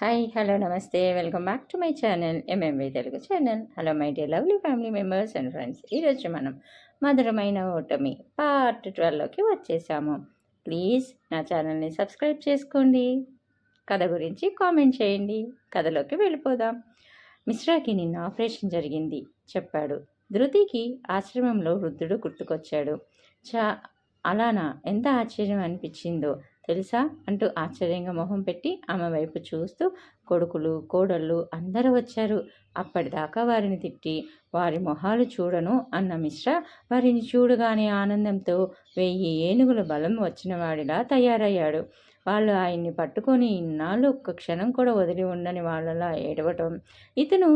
Hi hello నమస్తే welcome back to my channel MMV Telugu channel. Hello my dear lovely family members and friends. ఈరోజు మనం మధురమైన ఓటమి part 12లోకి వచ్చేసాము. ప్లీజ్ నా ఛానల్ని సబ్స్క్రైబ్ చేసుకోండి. కథ గురించి కామెంట్ చేయండి. కథలోకి వెళ్ళిపోదాం. మిశ్రాకి నిన్న ఆపరేషన్ జరిగింది చెప్పాడు. ధృతికి ఆశ్రమంలో వృద్ధుడు గుర్తుకొచ్చాడు. అలానా, ఎంత ఆశ్చర్యం అనిపించిందో తెలుసా అంటూ ఆశ్చర్యంగా మొహం పెట్టి ఆమె వైపు చూస్తూ కొడుకులు కోడళ్ళు అందరూ వచ్చారు. అప్పటిదాకా వారిని తిట్టి వారి మొహాలు చూడను అన్న మిశ్రా వారిని చూడగానే ఆనందంతో 1000 ఏనుగుల బలం వచ్చిన వాడిలా తయారయ్యాడు. వాళ్ళు ఆయన్ని పట్టుకొని ఇన్నాళ్ళు ఒక్క క్షణం కూడా వదిలి ఉండని వాళ్ళలా ఏడవటం, ఇతను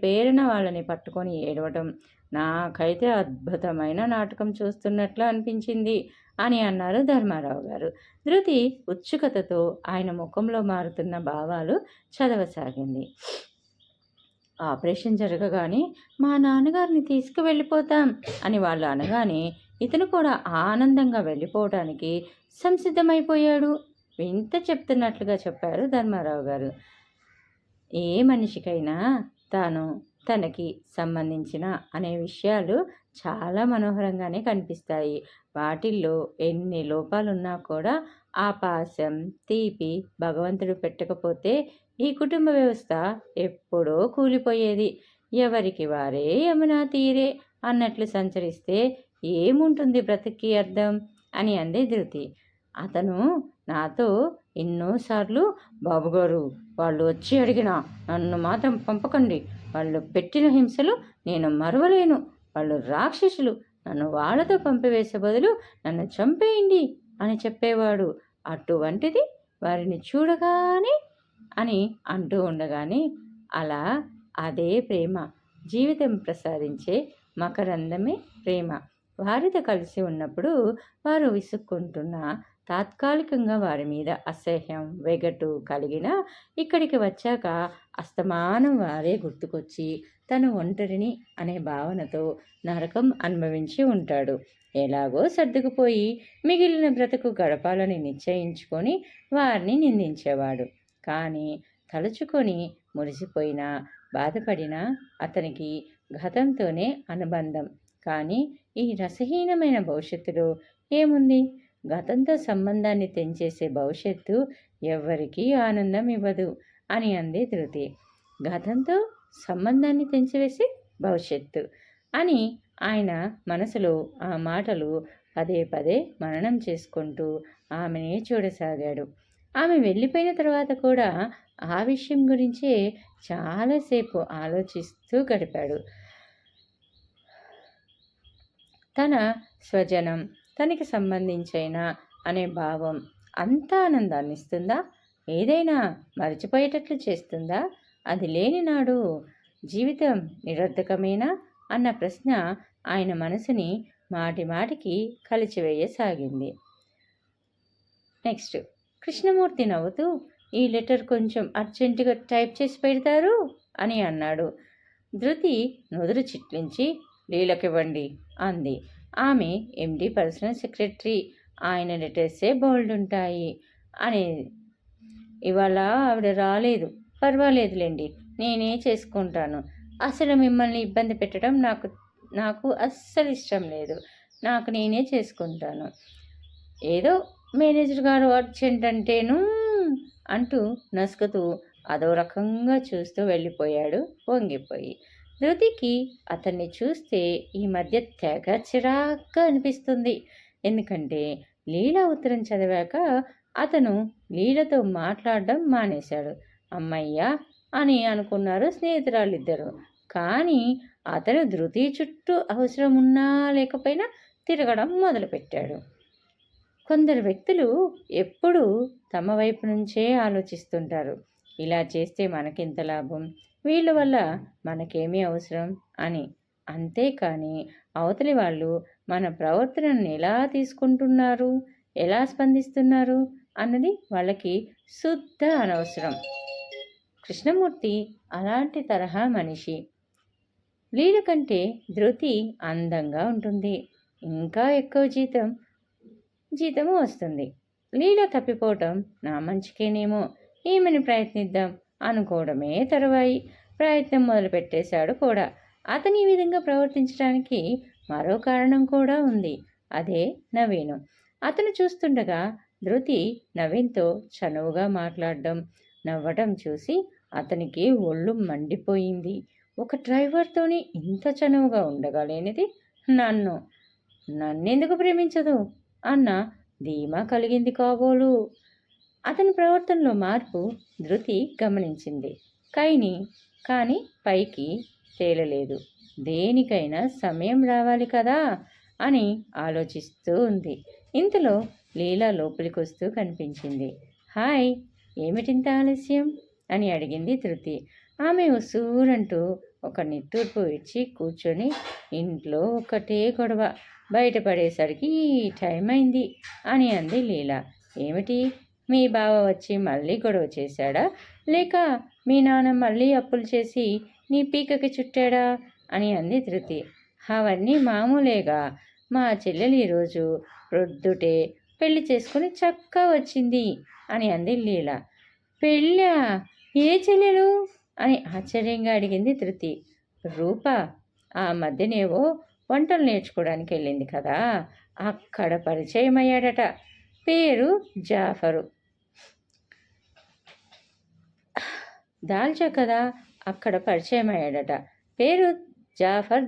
పేరున వాళ్ళని పట్టుకొని ఏడవటం నాకైతే అద్భుతమైన నాటకం చూస్తున్నట్లు అనిపించింది అని అన్నారు ధర్మారావు గారు. ధృతి ఉత్సుకతతో ఆయన ముఖంలో మారుతున్న భావాలు చదవసాగింది. ఆపరేషన్ జరగగానే మా నాన్నగారిని తీసుకువెళ్ళిపోతాం అని వాళ్ళు అనగానే ఇతను కూడా ఆనందంగా వెళ్ళిపోవడానికి సంసిద్ధమైపోయాడు. వింత చెప్తున్నట్లుగా చెప్పారు ధర్మారావు గారు. ఏ మనిషికైనా తనకి సంబంధించిన అనే విషయాలు చాలా మనోహరంగానే కనిపిస్తాయి. వాటిల్లో ఎన్ని లోపాలున్నా కూడా ఆ పాశం తీపి భగవంతుడు పెట్టకపోతే ఈ కుటుంబ వ్యవస్థ ఎప్పుడో కూలిపోయేది. ఎవరికి వారే యమునా తీరే అన్నట్లు సంచరిస్తే ఏముంటుంది బ్రతికి అర్థం అని అంది ధృతి. అతను నాతో ఎన్నోసార్లు బాబుగారు వాళ్ళు వచ్చి అడిగినా నన్ను మాత్రం పంపకండి, వాళ్ళు పెట్టిన హింసలు నేను మరవలేను, వాళ్ళు రాక్షసులు, నన్ను వాళ్ళతో పంపివేసే బదులు నన్ను చంపేయండి అని చెప్పేవాడు. అటువంటిది వారిని చూడగానే అని అంటూ ఉండగానే అలా అదే ప్రేమ, జీవితం ప్రసాదించే మకరందమే ప్రేమ. వారితో కలిసి ఉన్నప్పుడు వారు విసుక్కుంటున్నా తాత్కాలికంగా వారి మీద అసహ్యం వెగటు కలిగిన ఇక్కడికి వచ్చాక అస్తమానం వారే గుర్తుకొచ్చి తను ఒంటరిని అనే భావనతో నరకం అనుభవించి ఉంటాడు. ఎలాగో సర్దుకుపోయి మిగిలిన బ్రతుకు గడపాలని నిశ్చయించుకొని వారిని నిందించేవాడు. కానీ తలుచుకొని మురిసిపోయినా బాధపడినా అతనికి గతంతోనే అనుబంధం. కానీ ఈ రసహీనమైన భవిష్యత్తులో ఏముంది? గతంతో సంబంధాన్ని తెంచేసే భవిష్యత్తు ఎవ్వరికీ ఆనందం ఇవ్వదు అని అంది ధృతి. గతంతో సంబంధాన్ని తెంచివేసే భవిష్యత్తు అని ఆయన మనసులో ఆ మాటలు పదే పదే మననం చేసుకుంటూ ఆమెనే చూడసాగాడు. ఆమె వెళ్ళిపోయిన తర్వాత కూడా ఆ విషయం గురించే చాలాసేపు ఆలోచిస్తూ గడిపాడు. తన స్వజనం తనకి సంబంధించిన అనే భావం అంత ఆనందాన్ని ఇస్తుందా? ఏదైనా మర్చిపోయేటట్లు చేస్తుందా? అది లేని నాడు జీవితం నిరర్ధకమేనా అన్న ప్రశ్న ఆయన మనసుని మాటి మాటికి కలిచివేయసాగింది. నెక్స్ట్, కృష్ణమూర్తి నవ్వుతూ ఈ లెటర్ కొంచెం అర్జెంటుగా టైప్ చేసి పెడతారు అని అన్నాడు. ధృతి నుదురు చిట్లించి లీలకివ్వండి అంది. ఆమె ఎండి పర్సనల్ సెక్రటరీ, ఆయన లెటర్సే బోల్డ్ ఉంటాయి అనేది. ఇవాళ ఆవిడ రాలేదు, పర్వాలేదులేండి, నేనే చేసుకుంటాను. అసలు మిమ్మల్ని ఇబ్బంది పెట్టడం నాకు అస్సలు ఇష్టం లేదు. నాకు నేనే చేసుకుంటాను. ఏదో మేనేజర్ గారు అర్జెంట్ అంటేను అంటూ నసుకుతూ అదో రకంగా చూస్తూ వెళ్ళిపోయాడు వంగిపోయి. ధృతికి అతన్ని చూస్తే ఈ మధ్య తెగ చిరాగ్గా అనిపిస్తుంది. ఎందుకంటే లీలా ఉత్తరం చదివాక అతను లీలతో మాట్లాడడం మానేశాడు. అమ్మయ్యా అని అనుకున్నారు స్నేహితురాళ్ళిద్దరూ. కానీ అతను ధృతి చుట్టూ అవసరం ఉన్నా లేకపోయినా తిరగడం మొదలుపెట్టాడు. కొందరు వ్యక్తులు ఎప్పుడూ తమ వైపు నుంచే ఆలోచిస్తుంటారు. ఇలా చేస్తే మనకెంత లాభం, వీళ్ళ వల్ల మనకేమీ అవసరం అని. అంతేకాని అవతలి వాళ్ళు మన ప్రవర్తనను ఎలా తీసుకుంటున్నారు, ఎలా స్పందిస్తున్నారు అన్నది వాళ్ళకి శుద్ధ అనవసరం. కృష్ణమూర్తి అలాంటి తరహా మనిషి. లీల కంటే ధృతి అందంగా ఉంటుంది, ఇంకా ఎక్కువ జీతము వస్తుంది. లీల తప్పిపోవటం నా మంచికేనేమో, ఏమని ప్రయత్నిద్దాం అనుకోవడమే తరువాయి. ప్రయత్నం మొదలుపెట్టేశాడు కూడా. అతని ఈ విధంగా ప్రవర్తించడానికి మరో కారణం కూడా ఉంది. అదే నవీను. అతను చూస్తుండగా ధృతి నవీన్తో చనువుగా మాట్లాడడం, నవ్వటం చూసి అతనికి ఒళ్ళు మండిపోయింది. ఒక డ్రైవర్తోని ఇంత చనువుగా ఉండగలేనిది నన్నెందుకు ప్రేమించదు అన్న ధీమా కలిగింది కాబోలు. అతని ప్రవర్తనలో మార్పు ధృతి గమనించింది. కానీ పైకి తేలలేదు. దేనికైనా సమయం రావాలి కదా అని ఆలోచిస్తూ ఉంది. ఇంతలో లీలా లోపలికొస్తూ కనిపించింది. హాయ్, ఏమిటింత ఆలస్యం అని అడిగింది ధృతి. ఆమె ఉసూరంటూ ఒక నిట్టూర్పు ఇచ్చి కూర్చొని, ఇంట్లో ఒకటే గొడవ, బయటపడేసరికి టైం అయింది అని అంది లీలా. ఏమిటి, మీ బావ వచ్చి మళ్ళీ గొడవ చేశాడా, లేక మీ నాన్న మళ్ళీ అప్పులు చేసి నీ పీకకి చుట్టాడా అని అంది ధృతి. అవన్నీ మామూలేగా. మా చెల్లెలు ఈరోజు ప్రొద్దుటే పెళ్లి చేసుకుని చక్కా వచ్చింది అని అంది లీల. పెళ్ళా? ఏ చెల్లెలు అని ఆశ్చర్యంగా అడిగింది ధృతి. రూప ఆ మధ్యనేవో వంటలు నేర్చుకోవడానికి వెళ్ళింది కదా, అక్కడ పరిచయం అయ్యాడట. పేరు జాఫరు. దాల్చా కదా, అక్కడ పరిచయం అయ్యాడట. పేరు జాఫర్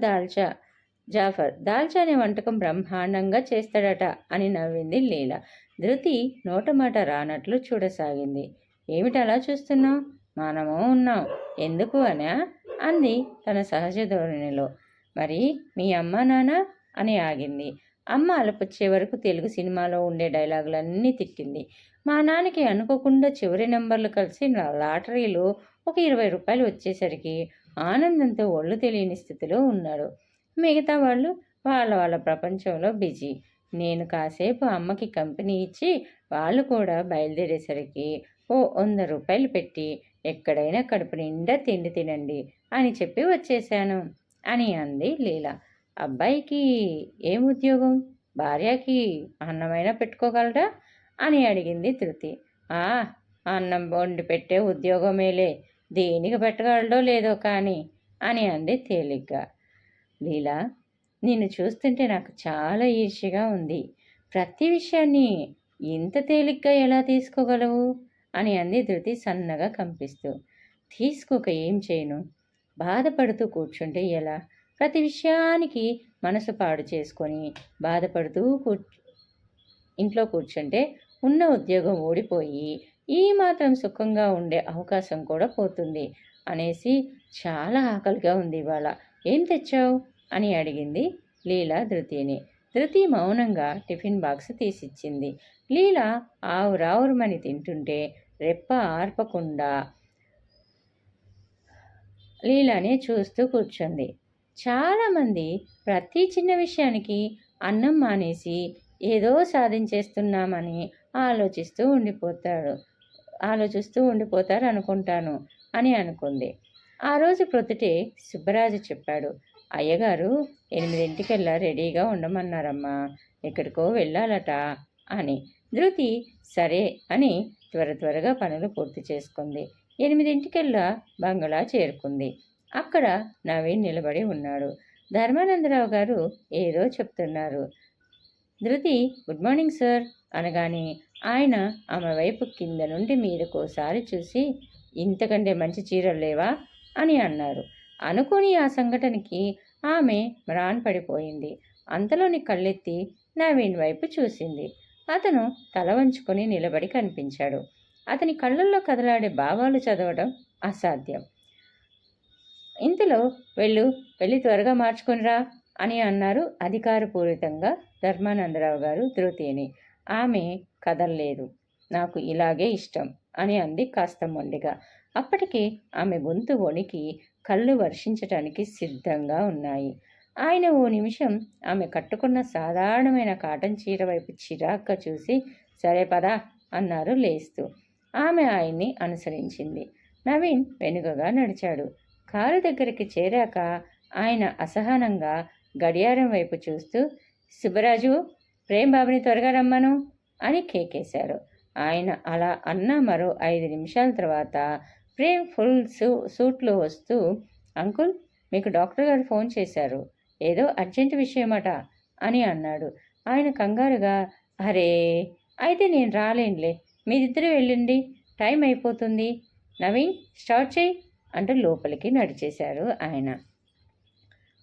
దాల్చా అనే వంటకం బ్రహ్మాండంగా చేస్తాడట అని నవ్వింది లీల. ధృతి నోటమాట రానట్లు చూడసాగింది. ఏమిటలా చూస్తున్నావు? మనము ఉన్నాం, ఎందుకు అనా అంది తన సహజ ధోరణిలో. మరి మీ అమ్మ నాన్న అని ఆగింది. అమ్మ అలపొచ్చే వరకు తెలుగు సినిమాలో ఉండే డైలాగులన్నీ తిట్టింది. మా నాన్నకి అనుకోకుండా చివరి నెంబర్లు కలిసి లాటరీలో ఒక 20 రూపాయలు వచ్చేసరికి ఆనందంతో ఒళ్ళు తెలియని స్థితిలో ఉన్నాడు. మిగతా వాళ్ళు వాళ్ళ ప్రపంచంలో బిజీ. నేను కాసేపు అమ్మకి కంపెనీ ఇచ్చి వాళ్ళు కూడా బయలుదేరేసరికి ఓ 100 రూపాయలు పెట్టి ఎక్కడైనా కడుపు నిండా తిండి తినండి అని చెప్పి వచ్చేశాను అని అంది లీల. అబ్బాయికి ఏం ఉద్యోగం? భార్యకి అన్నమైనా పెట్టుకోగలరా అని అడిగింది ధృతి. అన్నం వండి పెట్టే ఉద్యోగమేలే, దేనికి పెట్టగలడో లేదో కానీ అని అంది తేలిగ్గా. లీలా, నిన్ను చూస్తుంటే నాకు చాలా ఈర్ష్యగా ఉంది. ప్రతి విషయాన్ని ఇంత తేలిగ్గా ఎలా తీసుకోగలవు అని అంది ధృతి సన్నగా కంపిస్తూ. తీసుకోక ఏం చేయను? బాధపడుతూ కూర్చుంటే ఎలా? ప్రతి విషయానికి మనసు పాడు చేసుకొని బాధపడుతూ ఇంట్లో కూర్చుంటే ఉన్న ఉద్యోగం ఓడిపోయి ఈ మాత్రం సుఖంగా ఉండే అవకాశం కూడా పోతుంది అనేసి చాలా ఆకలిగా ఉంది ఇవాళ. ఏం తెచ్చావు అని అడిగింది లీల ధృతిని. ధృతి మౌనంగా టిఫిన్ బాక్స్ తీసిచ్చింది. లీల ఆవురావురమని తింటుంటే రెప్ప ఆర్పకుండా లీలానే చూస్తూ కూర్చుంది. చాలామంది ప్రతి చిన్న విషయానికి అన్నం మానేసి ఏదో సాధించేస్తున్నామని ఆలోచిస్తూ ఉండిపోతారు అనుకుంటాను అని అనుకుంది. ఆ రోజు ప్రొద్దుటే సుబ్బరాజు చెప్పాడు. అయ్యగారు 8 రెడీగా ఉండమన్నారమ్మా, ఎక్కడికో వెళ్ళాలట అని. ధృతి సరే అని త్వరగా పనులు పూర్తి చేసుకుంది. 8 బంగళా చేరుకుంది. అక్కడ నవీన్ నిలబడి ఉన్నాడు. ధర్మానందరావు గారు ఏదో చెప్తున్నారు. ధృతి గుడ్ మార్నింగ్ సార్ అనగానే ఆయన ఆమె వైపు కింద నుండి మీదకోసారి చూసి, ఇంతకంటే మంచి చీరలు లేవా అని అన్నారు. అనుకోని ఆ సంఘటనకి ఆమె పడిపోయింది. అంతలోని కళ్ళెత్తి నవీన్ వైపు చూసింది. అతను తల వంచుకొని నిలబడి కనిపించాడు. అతని కళ్ళల్లో కదలాడే భావాలు చదవడం అసాధ్యం. ఇంతలో వెళ్ళి త్వరగా మార్చుకునిరా అని అన్నారు అధికారపూరితంగా ధర్మానందరావు గారు ధృతిని. ఆమె కదల్లేదు. నాకు ఇలాగే ఇష్టం అని అంది కాస్త మొండిగా. అప్పటికే ఆమె గొంతు వణికి కళ్ళు వర్షించటానికి సిద్ధంగా ఉన్నాయి. ఆయన ఓ నిమిషం ఆమె కట్టుకున్న సాధారణమైన కాటన్ చీర వైపు చిరాగ్గా చూసి, సరే పదా అన్నారు లేస్తూ. ఆమె ఆయన్ని అనుసరించింది. నవీన్ వెనుకగా నడిచాడు. కారు దగ్గరికి చేరాక ఆయన అసహనంగా గడియారం వైపు చూస్తూ, సుబ్బరాజు, ప్రేమ్ బాబుని త్వరగా రమ్మను అని కేకేశారు. ఆయన అలా అన్న మరో 5 నిమిషాల తర్వాత ప్రేమ్ ఫుల్ సూట్లో వస్తూ, అంకుల్, మీకు డాక్టర్ గారు ఫోన్ చేశారు, ఏదో అర్జెంట్ విషయమట అని అన్నాడు. ఆయన కంగారుగా, అరే, అయితే నేను రాలేనులే, మీరిద్దరూ వెళ్ళండి, టైం అయిపోతుంది, నవీన్ స్టార్ట్ చేయి అంటూ లోపలికి నడిచేశారు ఆయన.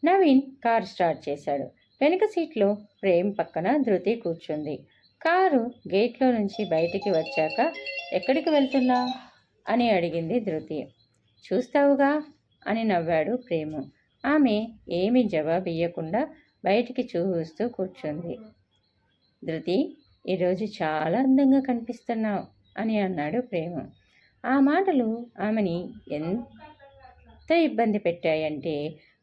నవీన్ కారు స్టార్ట్ చేశాడు. వెనుక సీట్లో ప్రేమ్ పక్కన ధృతి కూర్చుంది. కారు గేట్లో నుంచి బయటికి వచ్చాక, ఎక్కడికి వెళ్తున్నా అని అడిగింది ధృతి. చూస్తావుగా అని నవ్వాడు ప్రేము. ఆమె ఏమీ జవాబు ఇయ్యకుండా బయటికి చూస్తూ కూర్చుంది. ధృతి, ఈరోజు చాలా అందంగా కనిపిస్తున్నావు అని అన్నాడు ప్రేము. ఆ మాటలు ఆమెని ఎంత ఇబ్బంది పెట్టాయంటే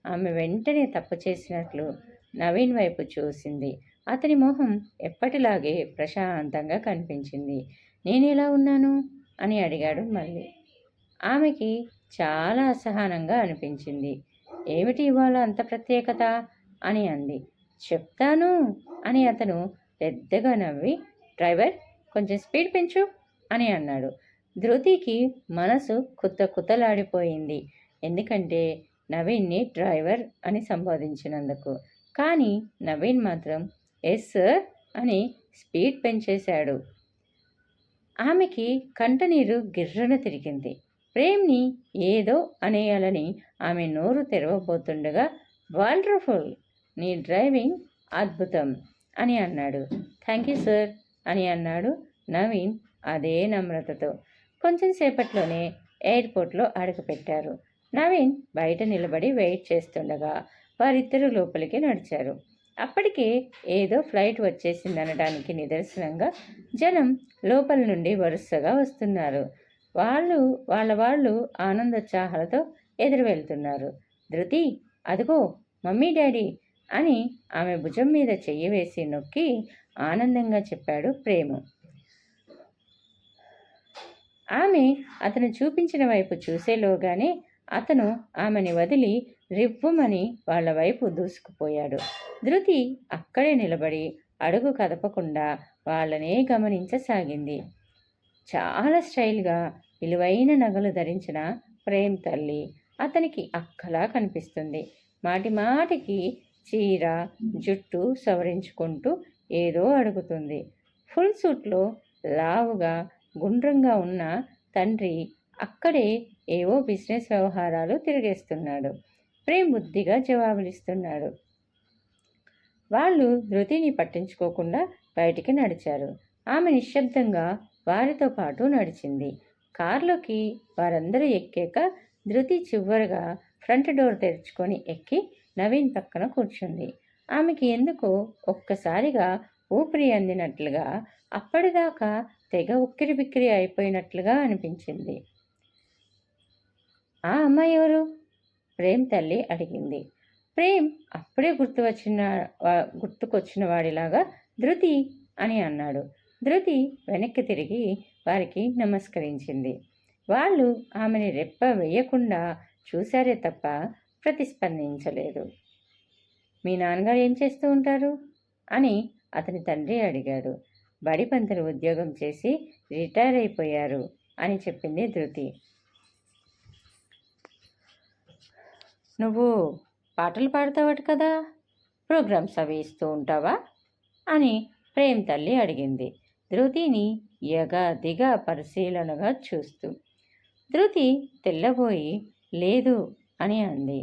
ఆమె వెంటనే తప్పు చేసినట్లు నవీన్ వైపు చూసింది. అతని మొహం ఎప్పటిలాగే ప్రశాంతంగా కనిపించింది. నేను ఎలా ఉన్నాను అని అడిగాడు మళ్ళీ. ఆమెకి చాలా అసహనంగా అనిపించింది. ఏమిటి ఇవాళ అంత ప్రత్యేకత అని అంది. చెప్తాను అని అతను పెద్దగా నవ్వి, డ్రైవర్ కొంచెం స్పీడ్ పెంచు అని అన్నాడు. ధృతికి మనసు కుతలాడిపోయింది. ఎందుకంటే నవీన్ని డ్రైవర్ అని సంబోధించినందుకు. కానీ నవీన్ మాత్రం ఎస్ సార్ అని స్పీడ్ పెంచేశాడు. ఆమెకి కంటనీరు గిర్రన తిరిగింది. ప్రేమ్ని ఏదో అనేయాలని ఆమె నోరు తెరవబోతుండగా, వండర్ఫుల్, నీ డ్రైవింగ్ అద్భుతం అని అన్నాడు. థ్యాంక్ యూ సార్ అని అన్నాడు నవీన్ అదే నమ్రతతో. కొంచెం సేపట్లోనే ఎయిర్పోర్ట్లో అడుగుపెట్టారు. నవీన్ బయట నిలబడి వెయిట్ చేస్తుండగా వారిద్దరూ లోపలికి నడిచారు. అప్పటికే ఏదో ఫ్లైట్ వచ్చేసిందనడానికి నిదర్శనంగా జనం లోపల నుండి వరుసగా వస్తున్నారు. వాళ్ళు ఆనందోత్సాహాలతో ఎదురు వెళ్తున్నారు. ధృతి, అదిగో మమ్మీ డాడీ అని ఆమె భుజం మీద చెయ్యి వేసి నొక్కి ఆనందంగా చెప్పాడు ప్రేము. ఆమె అతను చూపించిన వైపు చూసేలోగానే అతను ఆమెని వదిలి రివ్వుమని వాళ్ళ వైపు దూసుకుపోయాడు. ధృతి అక్కడే నిలబడి అడుగు కదపకుండా వాళ్ళనే గమనించసాగింది. చాలా స్టైల్గా విలువైన నగలు ధరించిన ప్రేమ్ తల్లి అతనికి అక్కలా కనిపిస్తుంది. మాటి మాటికి చీర జుట్టు సవరించుకుంటూ ఏదో అడుగుతుంది. ఫుల్ సూట్లో లావుగా గుండ్రంగా ఉన్న తండ్రి అక్కడే ఏవో బిజినెస్ వ్యవహారాలు తిరిగేస్తున్నాడు. ప్రేమ్ బుద్ధిగా జవాబులిస్తున్నాడు. వాళ్ళు ధృతిని పట్టించుకోకుండా బయటికి నడిచారు. ఆమె నిశ్శబ్దంగా వారితో పాటు నడిచింది. కారులోకి వారందరూ ఎక్కాక ధృతి చివరగా ఫ్రంట్ డోర్ తెరుచుకొని ఎక్కి నవీన్ పక్కన కూర్చుంది. ఆమెకి ఎందుకో ఒక్కసారిగా ఊపిరి అందినట్లుగా, అప్పటిదాకా తెగ ఉక్కిరి బిక్కిరి అయిపోయినట్లుగా అనిపించింది. ఆ అమ్మాయి ఎవరు? ప్రేమ్ తల్లి అడిగింది. ప్రేమ్ అప్పుడే గుర్తుకొచ్చిన వాడిలాగా ధృతి అని అన్నాడు. ధృతి వెనక్కి తిరిగి వారికి నమస్కరించింది. వాళ్ళు ఆమెని రెప్ప వేయకుండా చూశారే తప్ప ప్రతిస్పందించలేదు. మీ నాన్నగారు ఏం చేస్తూ ఉంటారు అని అతని తండ్రి అడిగాడు. బడి పంతులు ఉద్యోగం చేసి రిటైర్ అయిపోయారు అని చెప్పింది ధృతి. నువ్వు పాటలు పాడతావట కదా, ప్రోగ్రామ్స్ అవి ఇస్తూ ఉంటావా అని ప్రేమ్ తల్లి అడిగింది, ధృతిని ఎగాదిగా పరిశీలనగా చూస్తూ. ధృతి తెల్లబోయి లేదు అని అంది.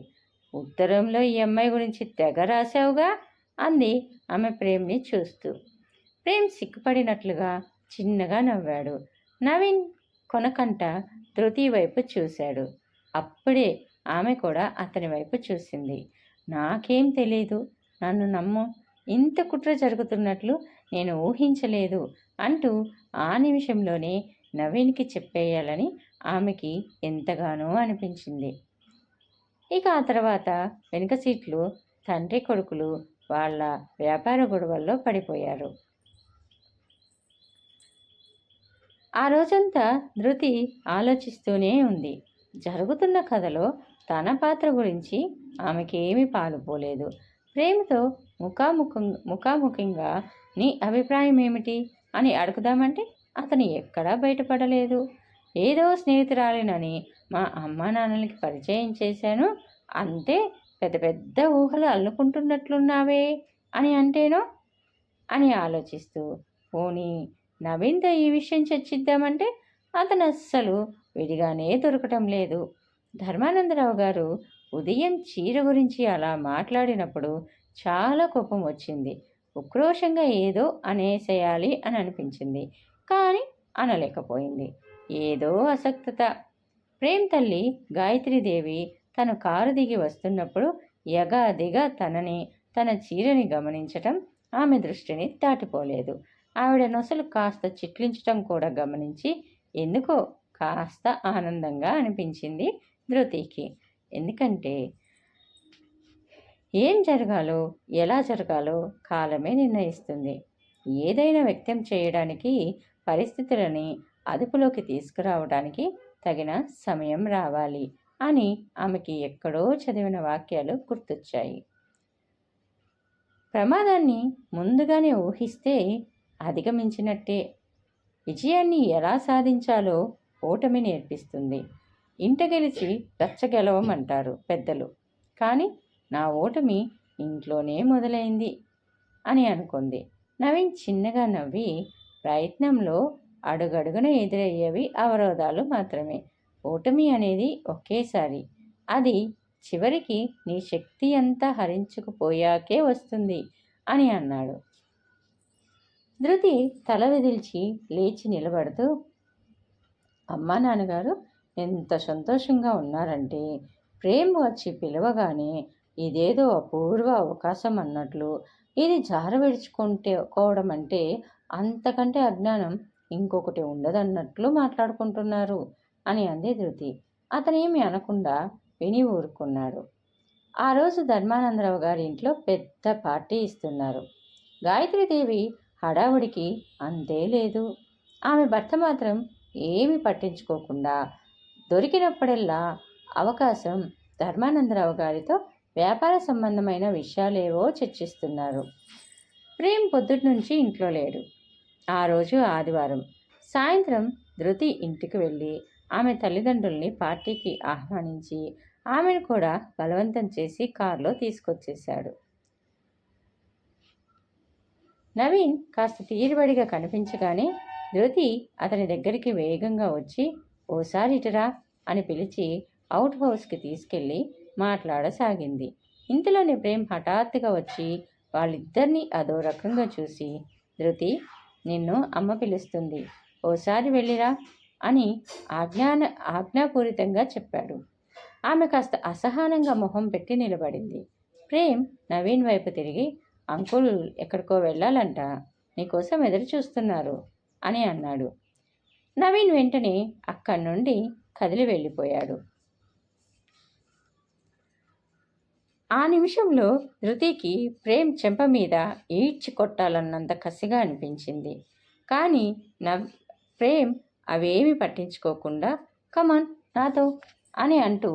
ఉత్తరంలో ఈ అమ్మాయి గురించి తెగ రాశావుగా అంది ఆమె ప్రేమ్ని చూస్తూ. ప్రేమ్ సిగ్గుపడినట్లుగా చిన్నగా నవ్వాడు. నవీన్ కొనకంట ధృతి వైపు చూశాడు. అప్పుడే ఆమె కూడా అతని వైపు చూసింది. నాకేం తెలీదు, నన్ను నమ్ము, ఇంత కుట్ర జరుగుతున్నట్లు నేను ఊహించలేదు అంటూ ఆ నిమిషంలోనే నవీన్కి చెప్పేయాలని ఆమెకి ఎంతగానో అనిపించింది. ఇక ఆ తర్వాత వెనుక సీట్లు తండ్రి కొడుకులు వాళ్ళ వ్యాపార గొడవల్లో పడిపోయారు. ఆ రోజంతా ధృతి ఆలోచిస్తూనే ఉంది. జరుగుతున్న కథలో తన పాత్ర గురించి ఆమెకేమీ పాలుపోలేదు. ప్రేమతో ముఖాముఖంగా నీ అభిప్రాయం ఏమిటి అని అడుగుదామంటే అతను ఎక్కడా బయటపడలేదు. ఏదో స్నేహితురాలినని మా అమ్మా నాన్నలకి పరిచయం చేశాను, అంతే. పెద్ద పెద్ద ఊహలు అల్లుకుంటున్నట్లున్నావే అని అంటేనో అని ఆలోచిస్తూ, పోనీ నవీన్తో ఈ విషయం చర్చిద్దామంటే అతను అస్సలు విడిగానే దొరకటం లేదు. ధర్మానందరావు గారు ఉదయం చీర గురించి అలా మాట్లాడినప్పుడు చాలా కోపం వచ్చింది. ఉక్రోషంగా ఏదో అనేసేయాలి అని అనిపించింది, కానీ అనలేకపోయింది. ఏదో అసక్తత. ప్రేమ్ తల్లి గాయత్రీదేవి తను కారు దిగి వస్తున్నప్పుడు యగాదిగా తన చీరని గమనించటం ఆమె దృష్టిని దాటిపోలేదు. ఆవిడ నొసలు కాస్త చిట్లించటం కూడా గమనించి ఎందుకో కాస్త ఆనందంగా అనిపించింది ధృతికి. ఎందుకంటే ఏం జరగాలో ఎలా జరగాలో కాలమే నిర్ణయిస్తుంది. ఏదైనా వ్యక్తం చేయడానికి, పరిస్థితులని అదుపులోకి తీసుకురావడానికి తగిన సమయం రావాలి అని ఆమెకి ఎక్కడో చదివిన వాక్యాలు గుర్తొచ్చాయి. ప్రమాదాన్ని ముందుగానే ఊహిస్తే అధిగమించినట్టే. విజయాన్ని ఎలా సాధించాలో ఓటమి నేర్పిస్తుంది. ఇంట గెలిచి రచ్చ గెలవమంటారు పెద్దలు. కానీ నా ఓటమి ఇంట్లోనే మొదలైంది అని అనుకుంది. నవీన్ చిన్నగా నవ్వి, ప్రయత్నంలో అడుగడుగున ఎదురయ్యేవి అవరోధాలు మాత్రమే. ఓటమి అనేది ఒకేసారి. అది చివరికి నీ శక్తి అంతా హరించుకుపోయాకే వస్తుంది అని అన్నాడు. ధృతి తల విదిల్చి లేచి నిలబడుతూ, అమ్మా నాన్నగారు ఎంత సంతోషంగా ఉన్నారంటే ప్రేమ్ వచ్చి పిలవగానే ఇదేదో అపూర్వ అవకాశం అన్నట్లు, ఇది కోవడం అంటే అంతకంటే అజ్ఞానం ఇంకొకటి ఉండదన్నట్లు మాట్లాడుకుంటున్నారు అని అంది ధృతి. అతనేమి అనకుండా విని ఊరుకున్నాడు. ఆ రోజు ధర్మానందరావు గారి ఇంట్లో పెద్ద పార్టీ ఇస్తున్నారు. గాయత్రీదేవి హడావుడికి అంతే లేదు. ఆమె భర్త మాత్రం ఏమి పట్టించుకోకుండా దొరికినప్పుడల్లా అవకాశం ధర్మానందరావు గారితో వ్యాపార సంబంధమైన విషయాలేవో చర్చిస్తున్నారు. ప్రేమ్ పొద్దుటి నుంచి ఇంట్లో లేడు. ఆ రోజు ఆదివారం. సాయంత్రం ధృతి ఇంటికి వెళ్ళి ఆమె తల్లిదండ్రుల్ని పార్టీకి ఆహ్వానించి ఆమెను కూడా బలవంతం చేసి కారులో తీసుకొచ్చేశాడు. నవీన్ కాస్త తీరుబడిగా కనిపించగానే ధృతి అతని దగ్గరికి వేగంగా వచ్చి, ఓసారి ఇటురా అని పిలిచి అవుట్ హౌస్కి తీసుకెళ్ళి మాట్లాడసాగింది. ఇంతలోనే ప్రేమ్ హఠాత్తుగా వచ్చి వాళ్ళిద్దరినీ అదో రకంగా చూసి, ధృతి, నిన్ను అమ్మ పిలుస్తుంది, ఓసారి వెళ్ళిరా అని ఆజ్ఞాపూరితంగా చెప్పాడు. ఆమె కాస్త అసహనంగా మొహం పెట్టి నిలబడింది. ప్రేమ్ నవీన్ వైపు తిరిగి, అంకుల్ ఎక్కడికో వెళ్ళాలంట, నీకోసం ఎదురు చూస్తున్నారు అని అన్నాడు. నవీన్ వెంటనే అక్కడి నుండి కదిలి వెళ్ళిపోయాడు. ఆ నిమిషంలో ధృతికి ప్రేమ్ చెంప మీద ఈడ్చి కొట్టాలన్నంత కసిగా అనిపించింది. కానీ ప్రేమ్ అవేమీ పట్టించుకోకుండా, కమాన్ నాతో అని అంటూ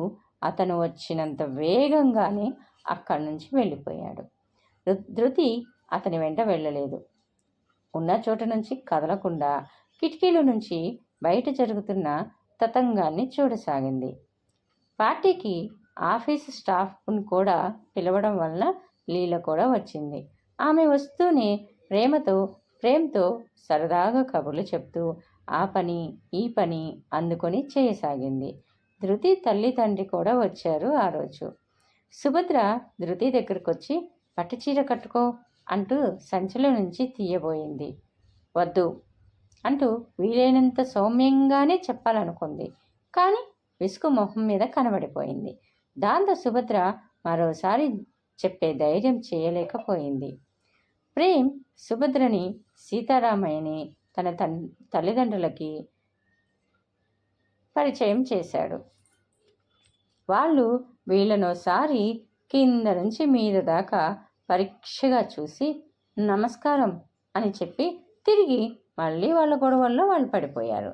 అతను వచ్చినంత వేగంగానే అక్కడి నుంచి వెళ్ళిపోయాడు. ధృతి అతని వెంట వెళ్ళలేదు. ఉన్న చోట నుంచి కదలకుండా కిటికీల నుంచి బయట జరుగుతున్న తతంగాన్ని చూడసాగింది. పార్టీకి ఆఫీసు స్టాఫ్ను కూడా పిలవడం వలన లీల కూడా వచ్చింది. ఆమె వస్తూనే ప్రేమ్తో సరదాగా కబుర్లు చెప్తూ ఆ పని ఈ పని అందుకొని చేయసాగింది. ధృతి తల్లి తండ్రి కూడా వచ్చారు ఆ రోజు. సుభద్ర ధృతి దగ్గరకు వచ్చి, పట్టుచీర కట్టుకో అంటూ సంచిలో నుంచి తీయబోయింది. వద్దు అంటూ వీలైనంత సౌమ్యంగానే చెప్పాలనుకుంది. కానీ విసుగు మొహం మీద కనబడిపోయింది. దాంతో సుభద్ర మరోసారి చెప్పే ధైర్యం చేయలేకపోయింది. ప్రేమ్ సుభద్రని సీతారామయ్యని తన తల్లిదండ్రులకి పరిచయం చేశాడు. వాళ్ళు వీళ్ళనోసారి కింద నుంచి మీద దాకా పరీక్షగా చూసి నమస్కారం అని చెప్పి తిరిగి మళ్ళీ వాళ్ళ గొడవల్లో వాళ్ళు పడిపోయారు.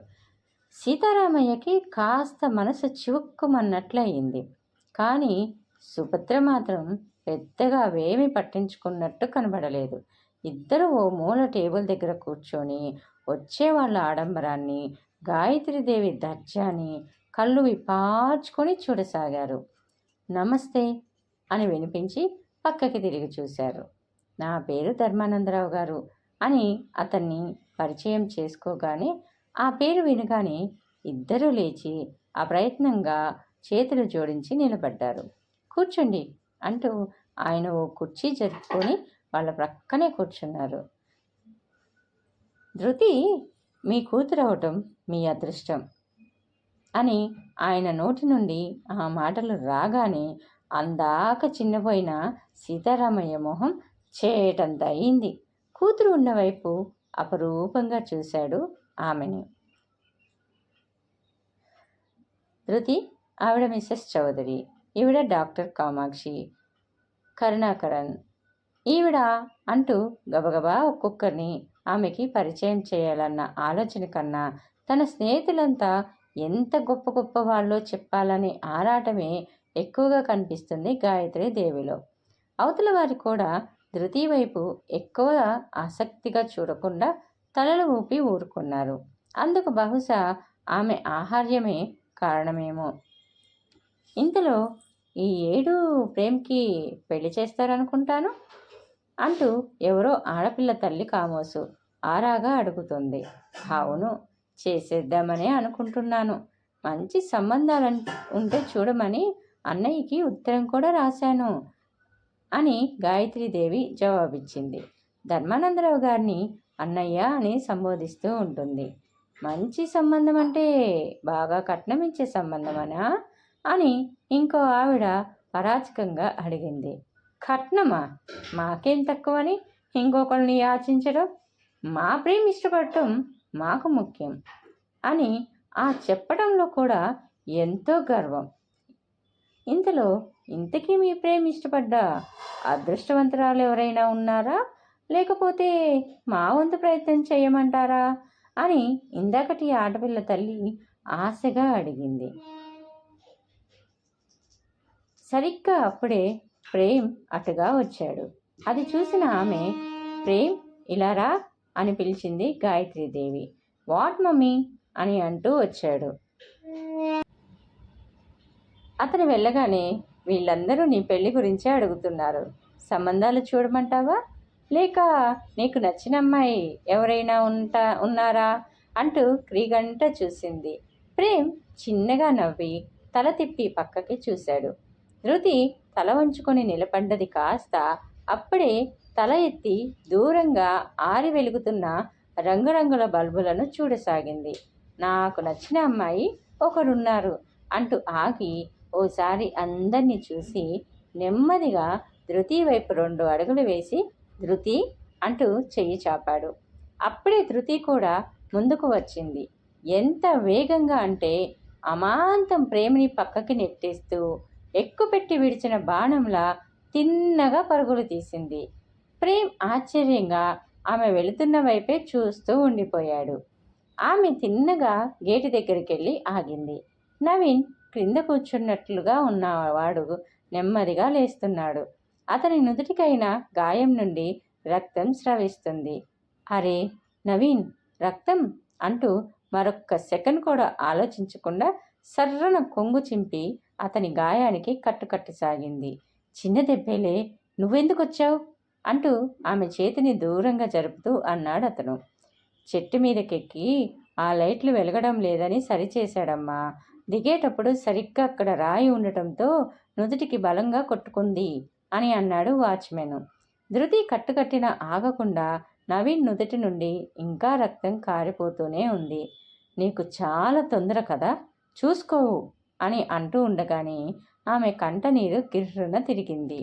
సీతారామయ్యకి కాస్త మనసు చివుక్కుమన్నట్లయింది. కానీ సుభద్ర మాత్రం పెద్దగా అవేమీ పట్టించుకున్నట్టు కనబడలేదు. ఇద్దరు ఓ మూల టేబుల్ దగ్గర కూర్చొని వచ్చే వాళ్ళ ఆడంబరాన్ని గాయత్రీదేవి దర్జాని కళ్ళు విప్పార్చుకొని చూడసాగారు. నమస్తే అని వినిపించి పక్కకి తిరిగి చూశారు. నా పేరు ధర్మానందరావు గారు అని అతన్ని పరిచయం చేసుకోగానే ఆ పేరు వినగానే ఇద్దరూ లేచి అప్రయత్నంగా చేతులు జోడించి నిలబడ్డారు. కూర్చోండి అంటూ ఆయన ఓ కుర్చీ జరుపుకొని వాళ్ళ ప్రక్కనే కూర్చున్నారు. ధృతి మీ కూతురవటం మీ అదృష్టం అని ఆయన నోటి నుండి ఆ మాటలు రాగానే అందాక చిన్నపోయిన సీతారామయ్య మొహం చేటంత అయింది. కూతురు ఉన్నవైపు అపరూపంగా చూశాడు ఆమెని. ధృతి ఆవిడ మిస్సెస్ చౌదరి, ఈవిడ డాక్టర్ కామాక్షి కరుణాకరన్, ఈవిడ అంటూ గబగబా ఒక్కొక్కరిని ఆమెకి పరిచయం చేయాలన్న ఆలోచన కన్నా తన స్నేహితులంతా ఎంత గొప్ప గొప్ప వాళ్ళో చెప్పాలనే ఆరాటమే ఎక్కువగా కనిపిస్తుంది గాయత్రి దేవిలో. అవతల వారి కూడా ధృతి వైపు ఎక్కువ ఆసక్తిగా చూడకుండా తలలు ఊపి ఊరుకున్నారు. అందుకు బహుశా ఆమె ఆహార్యమే కారణమేమో. ఇంతలో ఈ ఏడు ప్రేమ్కి పెళ్లి చేస్తారనుకుంటాను అంటూ ఎవరో ఆడపిల్ల తల్లి కామోసు ఆరాగా అడుగుతుంది. అవును, చేసేద్దామనే అనుకుంటున్నాను. మంచి సంబంధాలు ఉంటే చూడమని అన్నయ్యకి ఉత్తరం కూడా రాశాను అని గాయత్రీదేవి జవాబిచ్చింది. ధర్మానందరావు గారిని అన్నయ్య అని సంబోధిస్తూ ఉంటుంది. మంచి సంబంధం అంటే బాగా కట్నం ఇచ్చే సంబంధమనా అని ఇంకో ఆవిడ పరాచకంగా అడిగింది. కట్నమా? మాకేం తక్కువని ఇంకొకరిని యాచించడం? మా ప్రేమ ఇష్టపడటం మాకు ముఖ్యం అని ఆ చెప్పడంలో కూడా ఎంతో గర్వం. ఇంతలో ఇంతకీ మీ ప్రేమ ఇష్టపడ్డ అదృష్టవంతురాలు ఎవరైనా ఉన్నారా, లేకపోతే మా వంతు ప్రయత్నం చేయమంటారా అని ఇందాకటి ఆడపిల్ల తల్లి ఆశగా అడిగింది. సరిగ్గా అప్పుడే ప్రేమ్ అటుగా వచ్చాడు. అది చూసిన ఆమె, ప్రేమ్ ఇలారా అని పిలిచింది గాయత్రీదేవి. వాట్ మమ్మీ అని అంటూ వచ్చాడు. అతను వెళ్ళగానే వీళ్ళందరూ నీ పెళ్లి గురించే అడుగుతున్నారు. సంబంధాలు చూడమంటావా, లేక నీకు నచ్చిన అమ్మాయి ఎవరైనా ఉన్నారా అంటూ క్రీగంట చూసింది. ప్రేమ్ చిన్నగా నవ్వి తల తిప్పి పక్కకి చూశాడు. ధృతి తల వంచుకొని నిలబడ్డది కాస్త అప్పుడే తల ఎత్తి దూరంగా ఆరి వెలుగుతున్న రంగురంగుల బల్బులను చూడసాగింది. నాకు నచ్చిన అమ్మాయి ఒకరున్నారు అంటూ ఆగి ఓసారి అందరినీ చూసి నెమ్మదిగా ధృతి వైపు 2 అడుగులు వేసి ధృతి అంటూ చెయ్యి చాపాడు. అప్పుడే ధృతి కూడా ముందుకు వచ్చింది. ఎంత వేగంగా అంటే అమాంతం ప్రేమిని పక్కకి నెట్టేస్తూ ఎక్కుపెట్టి విడిచిన బాణంలా తిన్నగా పరుగులు తీసింది. ప్రేమ్ ఆశ్చర్యంగా ఆమె వెళుతున్న వైపే చూస్తూ ఉండిపోయాడు. ఆమె తిన్నగా గేటు దగ్గరికి వెళ్ళి ఆగింది. నవీన్ క్రింద కూర్చున్నట్లుగా ఉన్నవాడు నెమ్మదిగా లేస్తున్నాడు. అతని నుదుటికైన గాయం నుండి రక్తం స్రవిస్తుంది. అరే నవీన్, రక్తం అంటూ మరొక్క సెకండ్ కూడా ఆలోచించకుండా సర్రన కొంగు చింపి అతని గాయానికి కట్టుకట్టసాగింది. చిన్న దెబ్బేలే, నువ్వెందుకు వచ్చావు అంటూ ఆమె చేతిని దూరంగా జరుపుతూ అన్నాడు అతను. చెట్టు మీదకెక్కి ఆ లైట్లు వెలగడం లేదని సరిచేశాడమ్మా. దిగేటప్పుడు సరిగ్గా అక్కడ రాయి ఉండటంతో నుదుటికి బలంగా కొట్టుకుంది అని అన్నాడు వాచ్మెన్. ధృతి కట్టుకట్టిన ఆగకుండా నవీన్ నుదుటి నుండి ఇంకా రక్తం కారిపోతూనే ఉంది. నీకు చాలా తొందర కదా, చూసుకోవు అని అంటూ ఉండగానే ఆమె కంటనీరు గిర్రున తిరిగింది.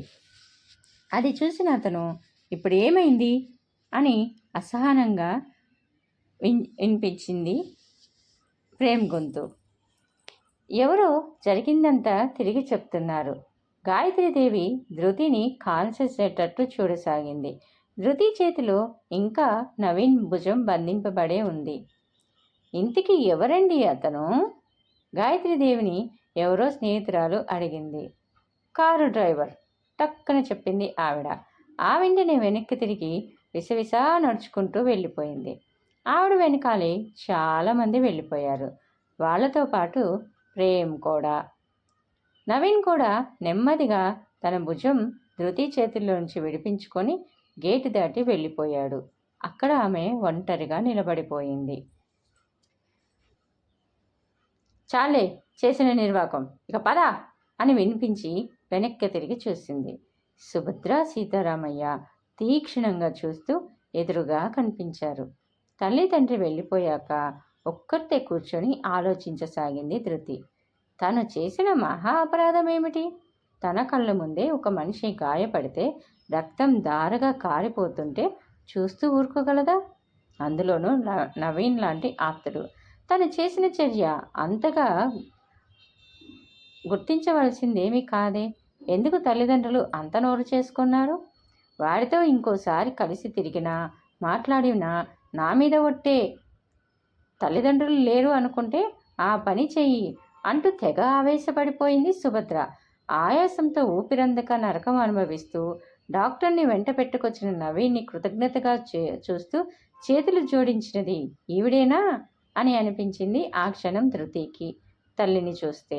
అది చూసిన అతను ఇప్పుడు ఏమైంది అని అసహనంగా వినిపించింది ప్రేమ్ గొంతు. ఎవరో జరిగిందంతా తిరిగి చెప్తున్నారు. గాయత్రీదేవి ధృతిని కాల్చేసేటట్టు చూడసాగింది. ధృతి చేతిలో ఇంకా నవీన్ భుజం బంధింపబడే ఉంది. ఇంతకీ ఎవరండి అతను? గాయత్రీదేవిని ఎవరో స్నేహితురాలు అడిగింది. కారు డ్రైవర్ టక్కన చెప్పింది ఆవిడ. ఆ వెంటనే వెనక్కి తిరిగి విసవిసా నడుచుకుంటూ వెళ్ళిపోయింది. ఆవిడ వెనకాలే చాలామంది వెళ్ళిపోయారు. వాళ్ళతో పాటు ప్రేమ్ కూడా. నవీన్ కూడా నెమ్మదిగా తన భుజం ధృతి చేతుల్లోంచి విడిపించుకొని గేటు దాటి వెళ్ళిపోయాడు. అక్కడ ఆమె ఒంటరిగా నిలబడిపోయింది. చాలే చేసిన నిర్వాకం, ఇక పద అని వినిపించి వెనక్కి తిరిగి చూసింది. సుభద్ర, సీతారామయ్య తీక్షణంగా చూస్తూ ఎదురుగా కనిపించారు. తల్లిదండ్రి వెళ్ళిపోయాక ఒక్కరితే కూర్చొని ఆలోచించసాగింది ధృతి. తను చేసిన మహా అపరాధం ఏమిటి? తన కళ్ళ ముందే ఒక మనిషి గాయపడితే రక్తం ధారగా కారిపోతుంటే చూస్తూ ఊరుకోగలదా? అందులోనూ నవీన్ లాంటి ఆప్తుడు. తను చేసిన చర్య అంతగా గుర్తించవలసిందేమీ కాదే. ఎందుకు తల్లిదండ్రులు అంత నోరు చేసుకున్నారు? వాడితో ఇంకోసారి కలిసి తిరిగినా మాట్లాడినా నా మీద ఒట్టే. తల్లిదండ్రులు లేరు అనుకుంటే ఆ పని చెయ్యి అంటూ తెగ ఆవేశపడిపోయింది సుభద్ర. ఆయాసంతో ఊపిరందక నరకం అనుభవిస్తూ డాక్టర్ని వెంట పెట్టుకొచ్చిన నవీన్ని కృతజ్ఞతగా చూస్తూ చేతులు జోడించినది ఈవిడేనా అని అనిపించింది ఆ క్షణం ధృతికి తల్లిని చూస్తే.